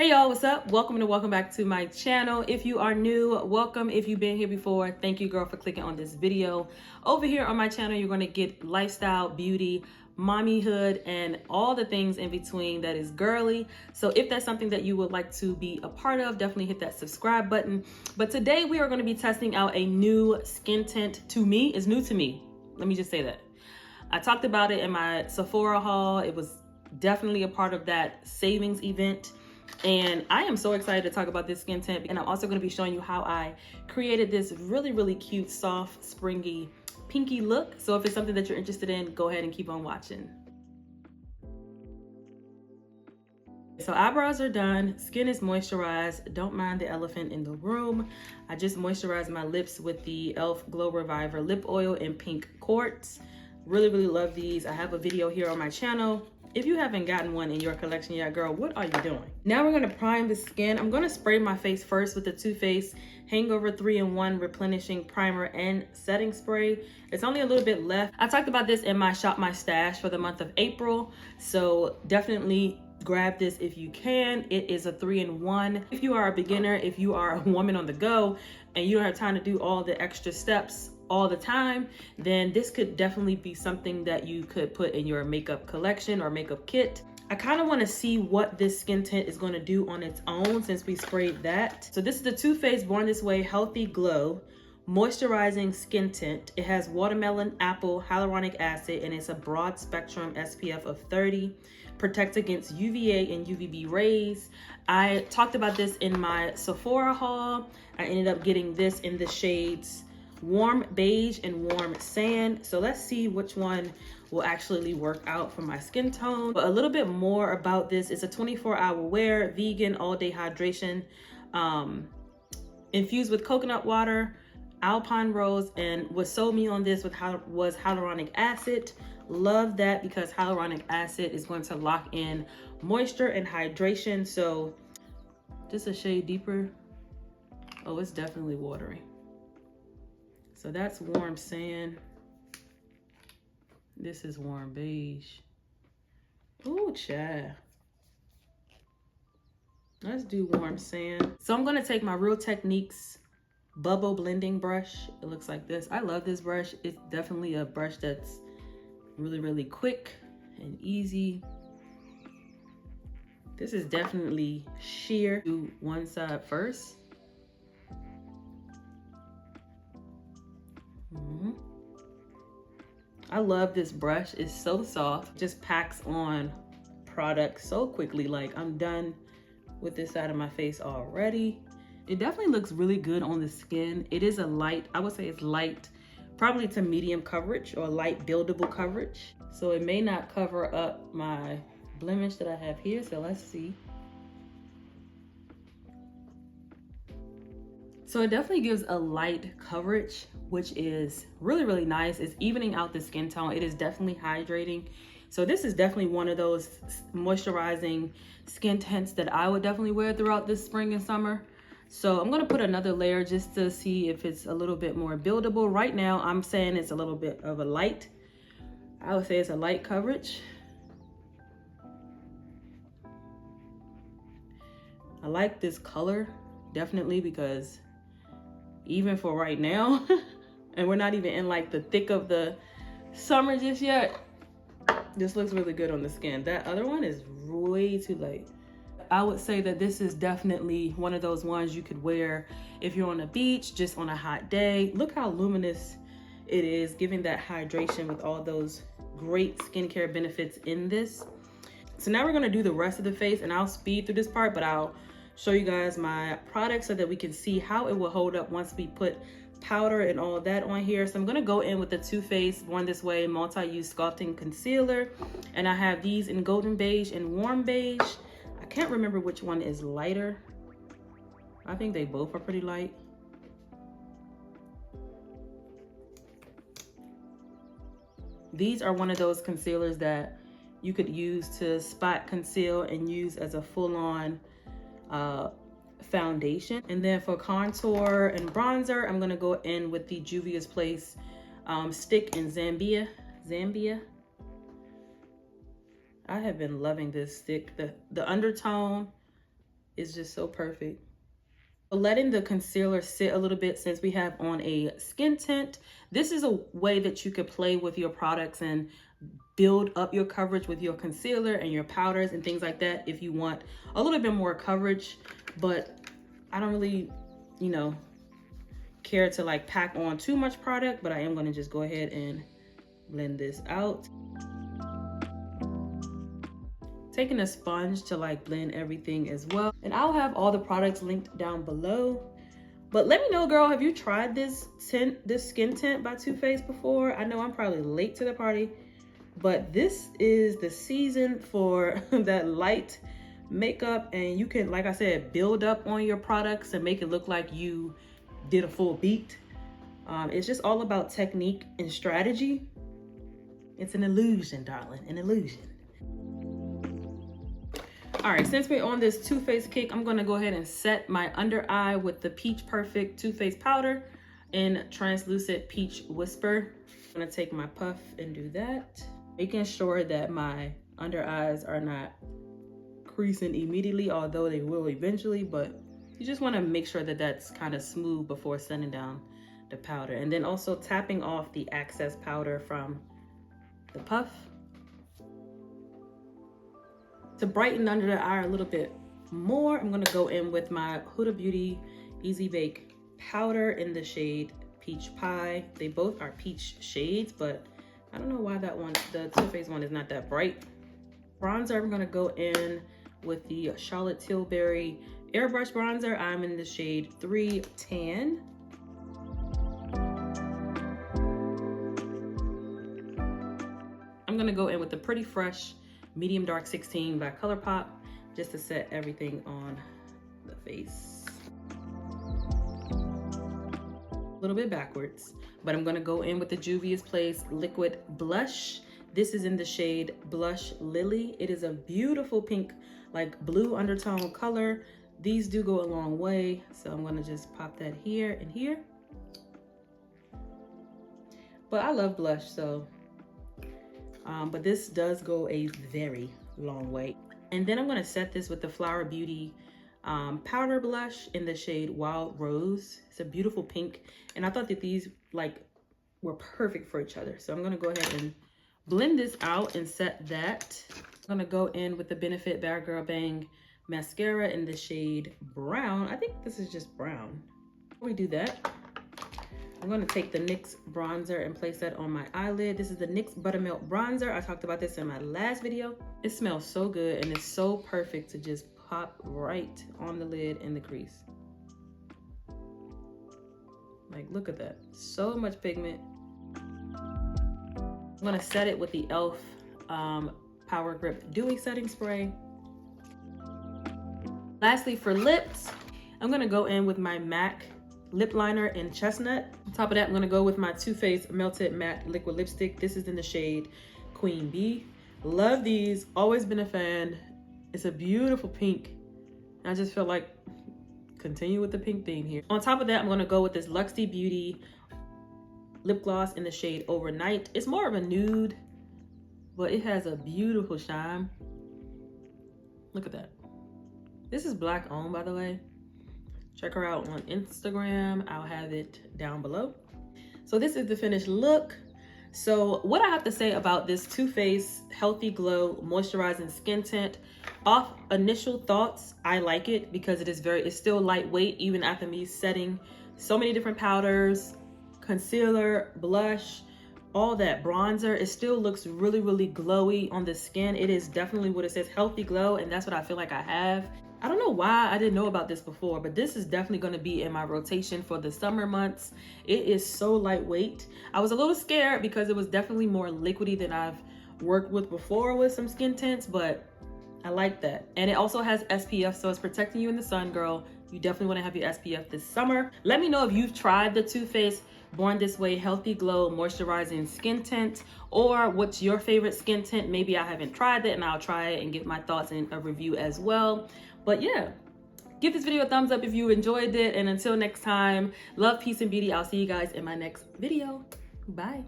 Hey y'all, what's up? Welcome back to my channel. If you are new, welcome. If you've been here before, thank you girl for clicking on this video. Over here on my channel, you're going to get lifestyle, beauty, mommyhood, and all the things in between that is girly. So if that's something that you would like to be a part of, definitely hit that subscribe button. But today we are going to be testing out a new skin tint. To me, it's new to me. Let me just say that. I talked about it in my Sephora haul. It was definitely a part of that savings event. And I am so excited to talk about this skin tint, and I'm also going to be showing you how I created this really cute, soft, springy, pinky look. So if it's something that you're interested in, go ahead and keep on watching. So eyebrows are done, skin is moisturized. Don't mind the elephant in the room. I just moisturized my lips with the e.l.f. Glow Reviver lip oil in pink quartz. Really love these. I have a video here on my channel. If you haven't gotten one in your collection yet, girl, what are you doing? Now we're gonna prime the skin. I'm gonna spray my face first with the Too Faced Hangover 3-in-1 Replenishing Primer and Setting Spray. It's only a little bit left. I talked about this in my Shop My Stash for the month of April, so definitely grab this if you can. It is a 3-in-1. If you are a beginner, if you are a woman on the go, and you don't have time to do all the extra steps all the time, then this could definitely be something that you could put in your makeup collection or makeup kit. I kind of want to see what this skin tint is going to do on its own since we sprayed that. So this is the Too Faced Born This Way Healthy Glow Moisturizing Skin Tint. It has watermelon, apple, hyaluronic acid, and it's a broad spectrum SPF of 30. Protects against UVA and UVB rays. I talked about this in my Sephora haul. I ended up getting this in the shades Warm Beige and Warm Sand. So let's see which one will actually work out for my skin tone. But a little bit more about this. It's a 24-hour wear, vegan, all-day hydration, infused with coconut water, alpine rose, and what sold me on this was hyaluronic acid. Love that because hyaluronic acid is going to lock in moisture and hydration. So just a shade deeper. Oh, it's definitely watery. So that's Warm Sand. This is Warm Beige. Ooh, child. Let's do Warm Sand. So I'm gonna take my Real Techniques bubble blending brush. It looks like this. I love this brush. It's definitely a brush that's really quick and easy. This is definitely sheer. Do one side first. I love this brush. It's so soft. Just packs on product so quickly. Like, I'm done with this side of my face already. It definitely looks really good on the skin. It is a light, I would say it's light, probably to medium coverage or light buildable coverage. So it may not cover up my blemish that I have here. So let's see. So it definitely gives a light coverage, which is really nice. It's evening out the skin tone. It is definitely hydrating. So this is definitely one of those moisturizing skin tints that I would definitely wear throughout this spring and summer. So I'm gonna put another layer just to see if it's a little bit more buildable. Right now, I'm saying it's a little bit of a light. I would say it's a light coverage. I like this color, definitely, because even for right now, and we're not even in like the thick of the summer just yet, this looks really good on the skin. That other one is way too light. I would say that this is definitely one of those ones you could wear if you're on the beach, just on a hot day. Look how luminous it is, giving that hydration with all those great skincare benefits in this. So now we're gonna do the rest of the face, and I'll speed through this part, but I'll show you guys my product so that we can see how it will hold up once we put powder and all of that on here. So I'm gonna go in with the Too Faced Born This Way Multi-Use Sculpting Concealer, and I have these in Golden Beige and Warm Beige. I can't remember which one is lighter. I think they both are pretty light. These are one of those concealers that you could use to spot conceal and use as a full-on foundation. And then for contour and bronzer, I'm gonna go in with the Juvia's Place Stick in Zambia. I have been loving this stick. The undertone is just so perfect. Letting the concealer sit a little bit since we have on a skin tint. This is a way that you could play with your products and build up your coverage with your concealer and your powders and things like that if you want a little bit more coverage. But I don't really, you know, care to like pack on too much product, but I am going to just go ahead and blend this out. Taking a sponge to like blend everything as well. And I'll have all the products linked down below. But let me know, girl, have you tried this skin tint by Too Faced before? I know I'm probably late to the party, but this is the season for that light makeup, and you can, like I said, build up on your products and make it look like you did a full beat. It's just all about technique and strategy. It's an illusion, darling, an illusion. All right, since we're on this Too Faced kick, I'm gonna go ahead and set my under eye with the Peach Perfect Too Faced powder in Translucent Peach Whisper. I'm gonna take my puff and do that, making sure that my under eyes are not creasing immediately, although they will eventually, but you just wanna make sure that that's kind of smooth before sending down the powder. And then also tapping off the excess powder from the puff. To brighten under the eye a little bit more, I'm gonna go in with my Huda Beauty Easy Bake powder in the shade Peach Pie. They both are peach shades, but I don't know why that one, the Too Faced one, is not that bright. Bronzer, I'm gonna go in with the Charlotte Tilbury Airbrush Bronzer. I'm in the shade 3 Tan. I'm gonna go in with the Pretty Fresh Medium Dark 16 by ColourPop, just to set everything on the face. A little bit backwards, but I'm gonna go in with the Juvia's Place Liquid Blush. This is in the shade Blush Lily. It is a beautiful pink, like blue undertone color. These do go a long way, so I'm gonna just pop that here and here. But I love blush, so but this does go a very long way. And then I'm gonna set this with the Flower Beauty powder blush in the shade Wild Rose. It's a beautiful pink, and I thought that these like were perfect for each other. So I'm gonna go ahead and blend this out and set that. I'm gonna go in with the Benefit Bad Girl Bang mascara in the shade Brown. I think this is just brown. Before we do that, I'm going to take the NYX bronzer and place that on my eyelid. This is the NYX Buttermilk Bronzer. I talked about this in my last video. It smells so good, and it's so perfect to just pop right on the lid in the crease. Like, look at that. So much pigment. I'm going to set it with the e.l.f. Power Grip Dewy Setting Spray. Lastly, for lips, I'm going to go in with my MAC lip liner in Chestnut. On top of that, I'm gonna go with my Too Faced Melted Matte Liquid Lipstick. This is in the shade Queen Bee. Love these, always been a fan. It's a beautiful pink. I just feel like continue with the pink theme here. On top of that, I'm gonna go with this Luxie Beauty lip gloss in the shade Overnight. It's more of a nude, but it has a beautiful shine. Look at that. This is Black owned, by the way. Check her out on Instagram. I'll have it down below. So this is the finished look. So what I have to say about this Too Faced Healthy Glow Moisturizing Skin Tint, off initial thoughts, I like it because it's still lightweight even after me setting so many different powders, concealer, blush, all that bronzer. It still looks really, really glowy on the skin. It is definitely what it says, healthy glow, and that's what I feel like I have. I don't know why I didn't know about this before, but this is definitely going to be in my rotation for the summer months. It is so lightweight. I was a little scared because it was definitely more liquidy than I've worked with before with some skin tints, but I like that. And it also has SPF, so it's protecting you in the sun, girl. You definitely want to have your SPF this summer. Let me know if you've tried the Too Faced Born This Way Healthy Glow Moisturizing Skin Tint, or what's your favorite skin tint. Maybe I haven't tried it and I'll try it and give my thoughts in a review as well. But yeah, give this video a thumbs up if you enjoyed it. And until next time, love, peace, and beauty. I'll see you guys in my next video. Bye.